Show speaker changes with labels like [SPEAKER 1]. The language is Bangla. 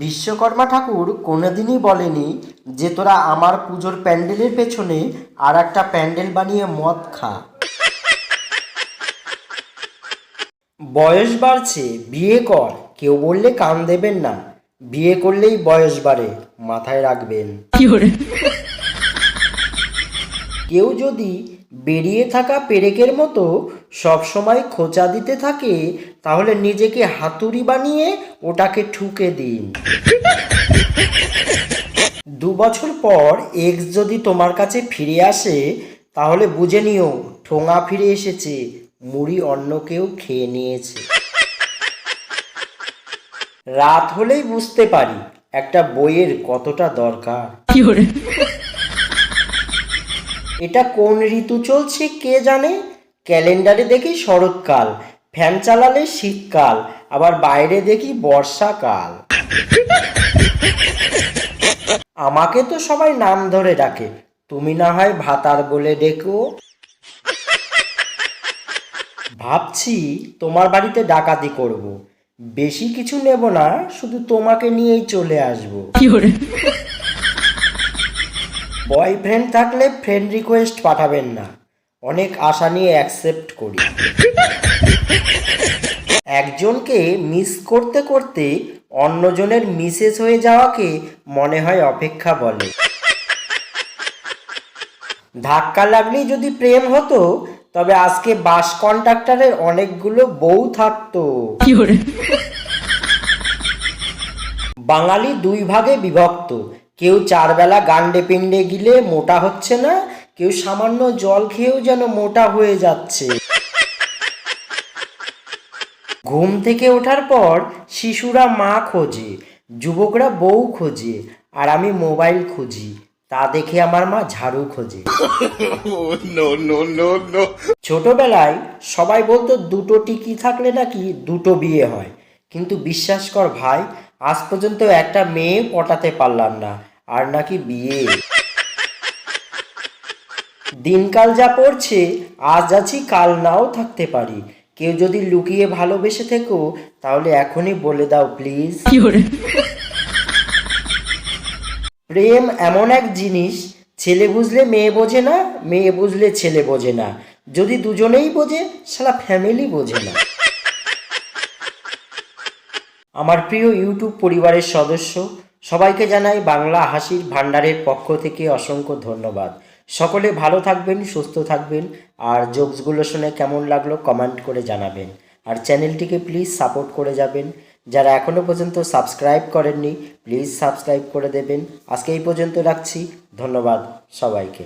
[SPEAKER 1] বিশ্বকর্মা ঠাকুর কোনোদিনই বলেনি যে তোরা আমার পুজোর প্যান্ডেলের পেছনে আর একটা প্যান্ডেল বানিয়ে মদ খা। বয়স বাড়ছে, বিয়ে কর, কেউ বললে কান দেবেন না। বিয়ে করলেই বয়স বাড়ে, মাথায় রাখবেন। কেউ যদি বেরিয়ে থাকা পেরেকের মতো সবসময় খোঁচা দিতে থাকে, তাহলে নিজেকে হাতুড়ি বানিয়ে ওটাকে ঠুকে দিন। 2 বছর পর এক্স যদি তোমার কাছে ফিরে আসে, তাহলে বুঝে নিও ঠোঙা ফিরে এসেছে, মুড়ি অন্য কেউ খেয়ে নিয়েছে। রাত হলেই বুঝতে পারি একটা বইয়ের কতটা দরকার। এটা কোন ঋতু চলছে কে জানে? ক্যালেন্ডারে দেখি শরৎকাল, ফ্যান চালালে শীতকাল, আবার বাইরে দেখি বর্ষাকাল। আমাকে তো সবাই নাম ধরে ডাকে, তুমি না হয় ভাতার বলে ডেকো। ভাবছি তোমার বাড়িতে ডাকাতি করব, বেশি কিছু নেব না, শুধু তোমাকে নিয়েই চলে আসবো। বয়ফ্রেন্ড থাকলে ফ্রেন্ড রিকোয়েস্ট পাঠাবেন না, অনেক আশা নিয়ে অ্যাকসেপ্ট করি। একজনকে মিস করতে করতে অন্যজনের মিসেস হয়ে যাওয়াকে মনে হয় অপেক্ষা বলে। ধাক্কা লাগলেই যদি প্রেম হতো, তবে আজকে বাস কন্ট্রাক্টরের অনেকগুলো বউ থাকতো। বাঙালি 2 ভাগে বিভক্ত, কেউ 4 বেলা গান্ডে পিণ্ডে গিলে মোটা হচ্ছে না, কেউ সামান্য জল খেয়েও যেন মোটা হয়ে যাচ্ছে। ঘুম থেকে ওঠার পর শিশুরা মা খোঁজে, যুবকরা বউ খোঁজে, আর আমি মোবাইল খুঁজি। তা দেখে আমার মা ঝাড়ু খোঁজে। ছোটবেলায় সবাই বলতো 2টো টিকি থাকলে নাকি 2টো বিয়ে হয়, কিন্তু বিশ্বাস কর ভাই, আজ পর্যন্ত একটা মেয়ে পটাতে পারলাম না, আর নাকি বিয়ে। দিনকাল যা পড়ছে, আজ আছি কাল নাও থাকতে পারি। কেউ যদি লুকিয়ে ভালোবেসে থেকো, তাহলে এখনই বলে দাও প্লিজ। প্রেম এমন এক জিনিস, ছেলে বুঝলে মেয়ে বোঝে না, মেয়ে বুঝলে ছেলে বোঝে না, যদি দুজনেই বোঝে সারা ফ্যামিলি বোঝে না। আমার প্রিয় ইউটিউব পরিবারের সদস্য সবাইকে জানাই বাংলা হাসির ভান্ডারের পক্ষ থেকে অসংখ্য ধন্যবাদ। সকলে ভালো থাকবেন, সুস্থ থাকবেন, আর জোকসগুলো শুনে কেমন লাগলো কমেন্ট করে জানাবেন। আর চ্যানেলটিকে প্লিজ সাপোর্ট করে যাবেন। যারা এখনও পর্যন্ত সাবস্ক্রাইব করেননি, প্লিজ সাবস্ক্রাইব করে দেবেন। আজকে এই পর্যন্ত রাখছি, ধন্যবাদ সবাইকে।